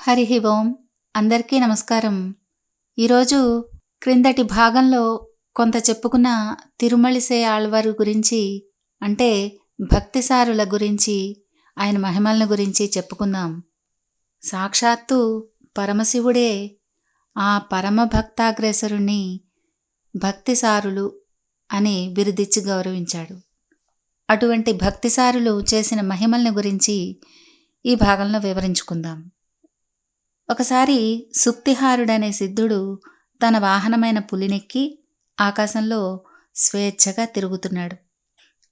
హరి ఓం. అందరికీ నమస్కారం. ఈరోజు క్రిందటి భాగంలో కొంత చెప్పుకున్న తిరుమలిసే ఆళ్వారు గురించి, అంటే భక్తిసారుల గురించి, ఆయన మహిమలను గురించి చెప్పుకుందాం. సాక్షాత్తు పరమశివుడే ఆ పరమభక్తాగ్రేసరుణ్ణి భక్తిసారులు అని బిరుదిచ్చి గౌరవించాడు. అటువంటి భక్తిసారులు చేసిన మహిమలను గురించి ఈ భాగంలో వివరించుకుందాం. ఒకసారి సుక్తిహారుడనే సిద్ధుడు తన వాహనమైన పులినెక్కి ఆకాశంలో స్వేచ్ఛగా తిరుగుతున్నాడు.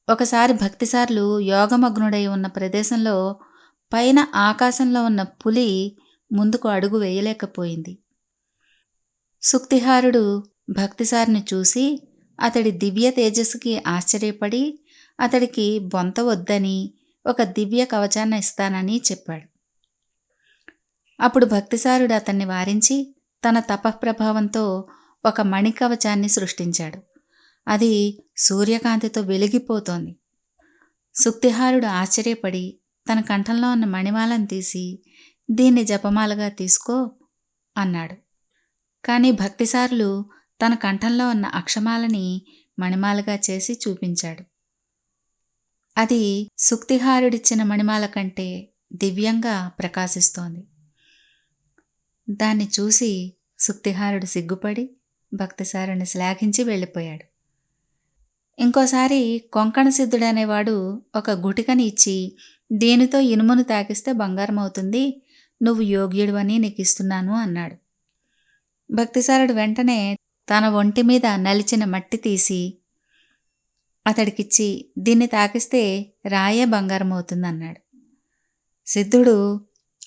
ఒకసారి భక్తిసారులు యోగమగ్నుడై ఉన్న ప్రదేశంలో పైన ఆకాశంలో ఉన్న పులి ముందుకు అడుగు వేయలేకపోయింది. సుక్తిహారుడు భక్తిసారిని చూసి అతడి దివ్య తేజస్సుకి ఆశ్చర్యపడి అతడికి బొంత వద్దని ఒక దివ్య కవచాన్ని ఇస్తానని చెప్పాడు. అప్పుడు భక్తిసారుడు అతన్ని వారించి తన తపఃప్రభావంతో ఒక మణికవచాన్ని సృష్టించాడు. అది సూర్యకాంతితో వెలిగిపోతోంది. సుక్తిహారుడు ఆశ్చర్యపడి తన కంఠంలో ఉన్న మణిమాలను తీసి, దీన్ని జపమాలగా తీసుకో అన్నాడు. కానీ భక్తిసారులు తన కంఠంలో ఉన్న అక్షమాలని మణిమాలగా చేసి చూపించాడు. అది సుక్తిహారుడిచ్చిన మణిమాల కంటే దివ్యంగా ప్రకాశిస్తోంది. దాన్ని చూసి సుక్తిహారుడు సిగ్గుపడి భక్తిసారుని శ్లాఘించి వెళ్ళిపోయాడు. ఇంకోసారి కొంకణ సిద్ధుడనేవాడు ఒక గుటికని ఇచ్చి, దీనితో ఇనుమును తాకిస్తే బంగారం అవుతుంది, నువ్వు యోగ్యుడివని నీకు ఇస్తున్నాను అన్నాడు. భక్తిసారుడు వెంటనే తన ఒంటి మీద నలిచిన మట్టి తీసి అతడికిచ్చి, దీన్ని తాకిస్తే రాయే బంగారం అవుతుంది అన్నాడు. సిద్ధుడు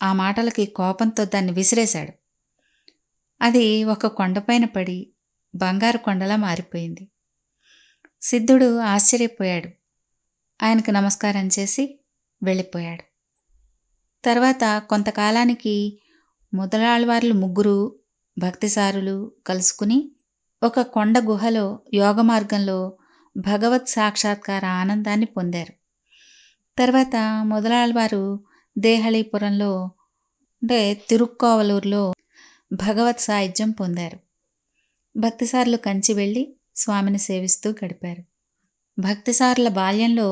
ఆ మాటలకి కోపంతో దాన్ని విసిరేశాడు. అది ఒక కొండపైన పడి బంగారు కొండలా మారిపోయింది. సిద్ధుడు ఆశ్చర్యపోయాడు. ఆయనకు నమస్కారం చేసి వెళ్ళిపోయాడు. తర్వాత కొంతకాలానికి మొదలాళ్వార్లు ముగ్గురు భక్తిసారులు కలుసుకుని ఒక కొండ గుహలో యోగ మార్గంలో భగవత్ సాక్షాత్కార ఆనందాన్ని పొందారు. తర్వాత మొదలాళ్వారు దేహళీపురంలో అంటే తిరుక్కోవలూరులో భగవత్ సాయుధ్యం పొందారు. భక్తిసారులు కంచి వెళ్ళి స్వామిని సేవిస్తూ గడిపారు. భక్తిసారుల బాల్యంలో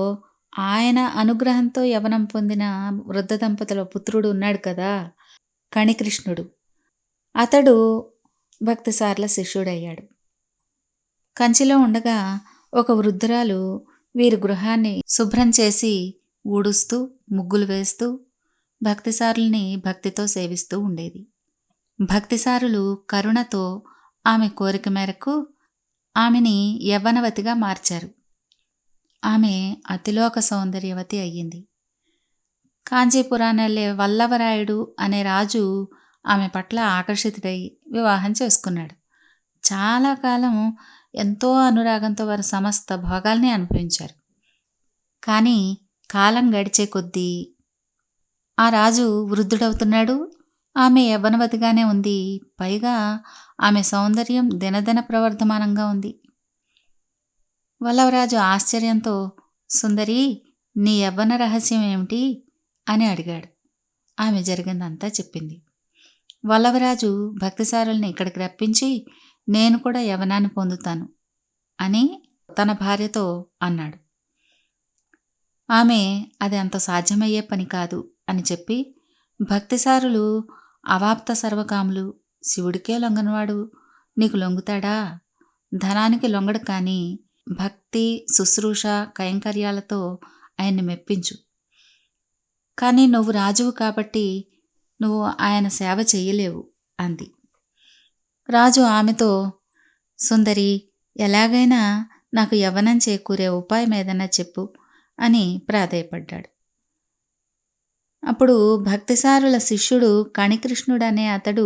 ఆయన అనుగ్రహంతో యవనం పొందిన వృద్ధ దంపతుల పుత్రుడు ఉన్నాడు కదా, కణికృష్ణుడు. అతడు భక్తిసారుల శిష్యుడయ్యాడు. కంచిలో ఉండగా ఒక వృద్ధురాలు వీరి గృహాన్ని శుభ్రం చేసి ఊడుస్తూ ముగ్గులు వేస్తూ భక్తిసారుల్ని భక్తితో సేవిస్తూ ఉండేది. భక్తిసారులు కరుణతో ఆమె కోరిక మేరకు ఆమెని యవ్వనవతిగా మార్చారు. ఆమె అతిలోక సౌందర్యవతి అయ్యింది. కాంచీపురానెళ్ళే వల్లవరాయుడు అనే రాజు ఆమె పట్ల ఆకర్షితుడై వివాహం చేసుకున్నాడు. చాలా కాలం ఎంతో అనురాగంతో వారు సమస్త భోగాల్ని అనుభవించారు. కానీ కాలం గడిచే కొద్దీ ఆ రాజు వృద్ధుడవుతున్నాడు, ఆమె యవ్వనవతిగానే ఉంది. పైగా ఆమె సౌందర్యం దినదిన ప్రవర్ధమానంగా ఉంది. వల్లవరాజు ఆశ్చర్యంతో, సుందరి, నీ యవ్వన రహస్యం ఏమిటి అని అడిగాడు. ఆమె జరిగిందంతా చెప్పింది. వల్లవరాజు భక్తిసారుల్ని ఇక్కడికి రప్పించి, నేను కూడా యవ్వనాన్ని పొందుతాను అని తన భార్యతో అన్నాడు. ఆమె అది అంత సాధ్యమయ్యే పని కాదు అని చెప్పి, భక్తిసారులు అవాప్త సర్వకాములు, శివుడికే లొంగనివాడు నీకు లొంగుతాడా? ధనానికి లొంగడు, కానీ భక్తి శుశ్రూష కైంకర్యాలతో ఆయన్ని మెప్పించు. కానీ నువ్వు రాజువు కాబట్టి నువ్వు ఆయన సేవ చెయ్యలేవు అంది. రాజు ఆమెతో, సుందరి, ఎలాగైనా నాకు యవ్వనం చేకూరే ఉపాయం ఏదన్నా చెప్పు అని ప్రాధేయపడ్డాడు. అప్పుడు భక్తిసారుల శిష్యుడు కణికృష్ణుడనే అతడు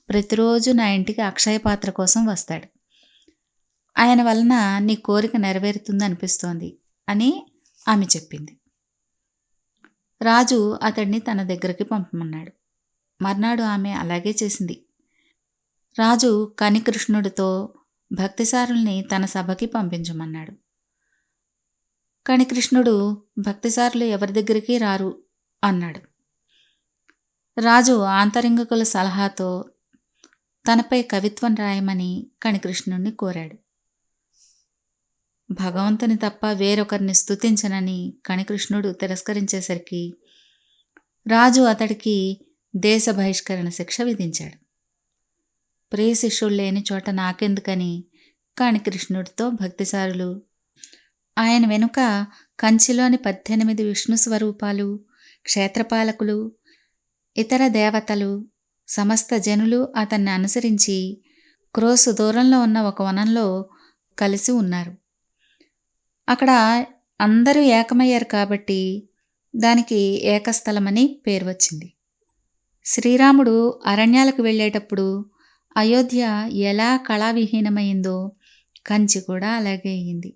ప్రతిరోజు నా ఇంటికి అక్షయపాత్ర కోసం వస్తాడు. ఆయన వలన నీ కోరిక నెరవేరుతుంది అనిపిస్తోంది అని ఆమె చెప్పింది. రాజు అతడిని తన దగ్గరికి పంపమన్నాడు. మర్నాడు ఆమె అలాగే చేసింది. రాజు కణికృష్ణుడితో భక్తిసారుల్ని తన సభకి పంపించమన్నాడు. కణికృష్ణుడు భక్తిసారులు ఎవరి దగ్గరికి రారు అన్నాడు. రాజు ఆంతరంగికుల సలహాతో తనపై కవిత్వం రాయమని కణికృష్ణుణ్ణి కోరాడు. భగవంతుని తప్ప వేరొకరిని స్తుతించనని కణికృష్ణుడు తిరస్కరించేసరికి రాజు అతడికి దేశ బహిష్కరణ శిక్ష విధించాడు. ప్రియ శిష్యుడు లేని చోట నాకెందుకని కణికృష్ణుడితో భక్తిసారులు, ఆయన వెనుక కంచిలోని 18 విష్ణు స్వరూపాలు, క్షేత్రపాలకులు, ఇతర దేవతలు, సమస్త జనులు అతన్ని అనుసరించి క్రోసు దూరంలో ఉన్న ఒక వనంలో కలిసి ఉన్నారు. అక్కడ అందరూ ఏకమయ్యారు కాబట్టి దానికి ఏకస్థలమని పేరు వచ్చింది. శ్రీరాముడు అరణ్యాలకు వెళ్ళేటప్పుడు అయోధ్య ఎలా కళావిహీనమైందో కంచి కూడా అలాగే అయింది.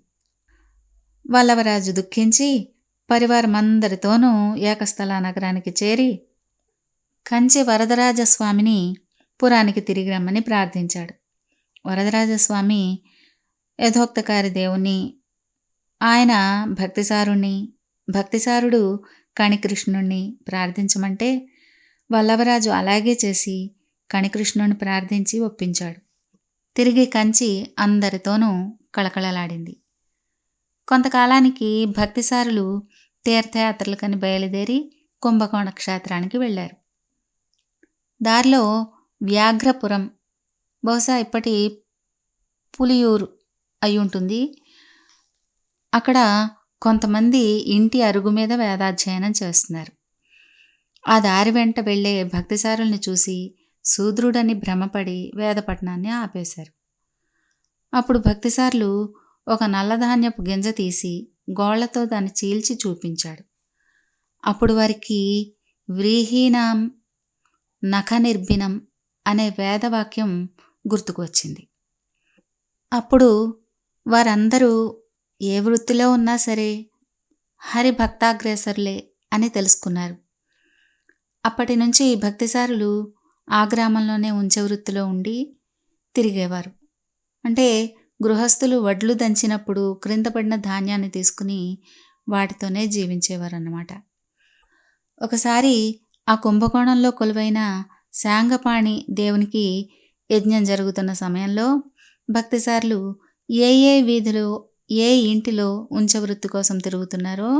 వల్లభరాజు దుఃఖించి పరివారమందరితోనూ ఏకస్థల నగరానికి చేరి కంచి వరదరాజస్వామిని పురానికి తిరిగి రమ్మని ప్రార్థించాడు. వరదరాజస్వామి యథోక్తకారి దేవుణ్ణి, ఆయన భక్తిసారుణ్ణి, భక్తిసారుడు కణికృష్ణుణ్ణి ప్రార్థించమంటే వల్లభరాజు అలాగే చేసి కణికృష్ణుని ప్రార్థించి ఒప్పించాడు. తిరిగి కంచి అందరితోనూ కళకళలాడింది. కొంతకాలానికి భక్తిసారులు తీర్థయాత్రలకని బయలుదేరి కుంభకోణ క్షేత్రానికి వెళ్ళారు. దారిలో వ్యాఘ్రపురం, బహుశా ఇప్పటి పులియూరు అయి ఉంటుంది, అక్కడ కొంతమంది ఇంటి అరుగు మీద వేదాధ్యయనం చేస్తున్నారు. ఆ దారి వెంట వెళ్లే భక్తిసారుల్ని చూసి శూద్రుడని భ్రమపడి వేదపట్నాన్ని ఆపేశారు. అప్పుడు భక్తిసారులు ఒక నల్లధాన్యపు గింజ తీసి గోళ్లతో దాన్ని చీల్చి చూపించాడు. అప్పుడు వారికి వ్రీహీనాం నఖనిర్భినం అనే వేదవాక్యం గుర్తుకొచ్చింది. అప్పుడు వారందరూ ఏ వృత్తిలో ఉన్నా సరే హరి భక్తాగ్రేసరులే అని తెలుసుకున్నారు. అప్పటి నుంచి భక్తిసారులు ఆ గ్రామంలోనే ఉంచే వృత్తిలో ఉండి తిరిగేవారు. అంటే గృహస్థులు వడ్లు దంచినప్పుడు క్రింద పడిన ధాన్యాన్ని తీసుకుని వాటితోనే జీవించేవారు అన్నమాట. ఒకసారి ఆ కుంభకోణంలో కొలువైన శాంగపాణి దేవునికి యజ్ఞం జరుగుతున్న సమయంలో భక్తిసారులు ఏ ఏ వీధిలో ఏ ఇంటిలో ఉంచవృత్తి కోసం తిరుగుతున్నారో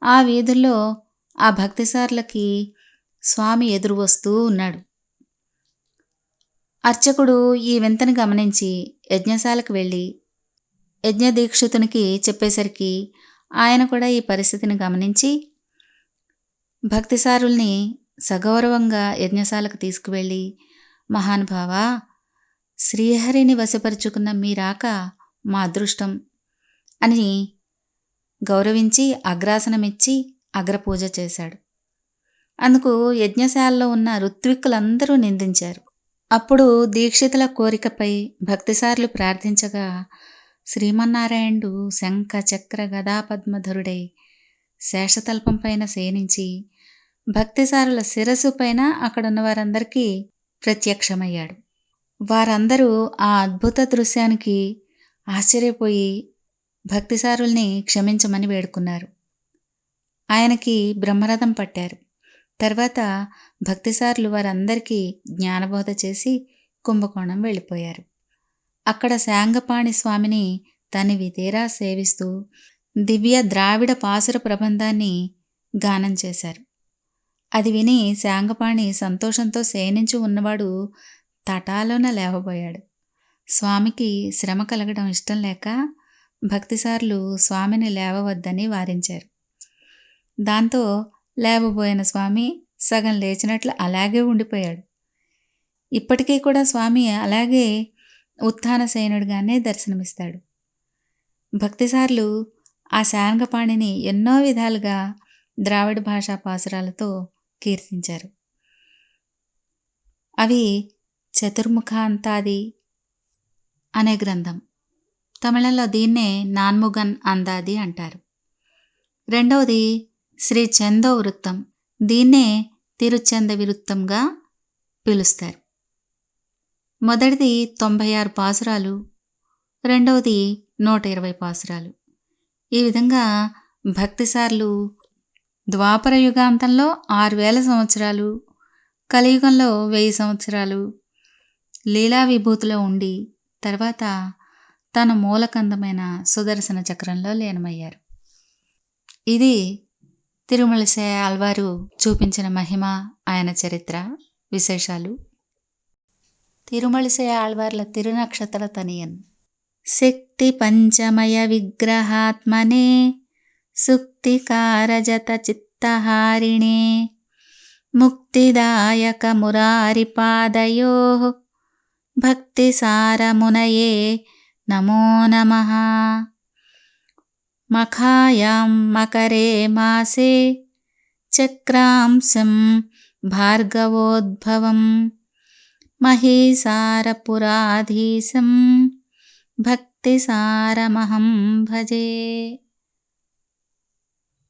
ఆ వీధుల్లో ఆ భక్తిసారులకి స్వామి ఎదురు వస్తూ ఉన్నాడు. అర్చకుడు ఈ వింతని గమనించి యజ్ఞశాలకు వెళ్ళి యజ్ఞదీక్షితునికి చెప్పేసరికి ఆయన కూడా ఈ పరిస్థితిని గమనించి భక్తిసారుల్ని సగౌరవంగా యజ్ఞశాలకు తీసుకువెళ్ళి, మహానుభావా, శ్రీహరిని వశపరుచుకున్న మీ రాక మా అదృష్టం అని గౌరవించి అగ్రాసనమిచ్చి అగ్రపూజ చేశాడు. అందుకు యజ్ఞశాలలో ఉన్న ఋత్విక్కులందరూ నిందించారు. అప్పుడు దీక్షితుల కోరికపై భక్తిసారులు ప్రార్థించగా శ్రీమన్నారాయణుడు శంఖ చక్ర గదాపద్మధరుడై శేషతల్పం పైన శయనించి భక్తిసారుల శిరస్సు పైన అక్కడున్న వారందరికీ ప్రత్యక్షమయ్యాడు. వారందరూ ఆ అద్భుత దృశ్యానికి ఆశ్చర్యపోయి భక్తిసారుల్ని క్షమించమని వేడుకున్నారు. ఆయనకి బ్రహ్మరథం పట్టారు. తర్వాత భక్తిసారులు వారందరికీ జ్ఞానబోధ చేసి కుంభకోణం వెళ్ళిపోయారు. అక్కడ శాంగపాణి స్వామిని తనివి తీరా సేవిస్తూ దివ్య ద్రావిడ పాసుర ప్రబంధాన్ని గానం చేశారు. అది విని శాంగపాణి సంతోషంతో శయనించి ఉన్నవాడు తటాలోన లేవబోయాడు. స్వామికి శ్రమ కలగడం ఇష్టం లేక భక్తిసారులు స్వామిని లేవవద్దని వారించారు. దాంతో లేవబోయిన స్వామి సగం లేచినట్లు అలాగే ఉండిపోయాడు. ఇప్పటికీ కూడా స్వామి అలాగే ఉత్థాన శయనుడిగానే దర్శనమిస్తాడు. భక్తిసారులు ఆ శాంగపాణిని ఎన్నో విధాలుగా ద్రావిడ భాషా పాసురాలతో కీర్తించారు. అవి చతుర్ముఖాంతాది అనే గ్రంథం, తమిళంలో దీన్నే నాన్ముగన్ అందాది అంటారు. రెండవది శ్రీ చందో వృత్తం, దీన్నే తిరుచంద విరుత్తంగా పిలుస్తారు. మొదటిది 96 పాసురాలు, రెండవది 120 పాసురాలు. ఈ విధంగా భక్తిసారులు ద్వాపర యుగాంతంలో 6000 సంవత్సరాలు, కలియుగంలో 1000 సంవత్సరాలు లీలా విభూతిలో ఉండి తర్వాత తన మూలకందమైన సుదర్శన చక్రంలో లీనమయ్యారు. ఇది తిరుమలశై ఆళ్వారు చూపించిన మహిమ, ఆయన చరిత్ర విశేషాలు. తిరుమలశై ఆళ్వార్ల తిరునక్షత్ర తనియన్. శక్తి పంచమయ విగ్రహాత్మనే సుక్తికారజత చిత్తహారిణే ముక్తిదాయక మురారిపాదయో భక్తిసారమునయే నమో నమః. మఖాయాం మకరే మాసే చక్రాంశం భార్గవోద్భవం మహీసారపురాధీశం భక్తిసారమహం భజే.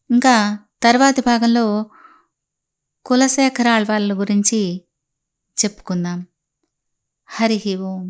ఇంకా తర్వాతి భాగంలో కులశేఖర ఆళ్వార్ల గురించి చెప్పుకుందాం. హరి ఓం.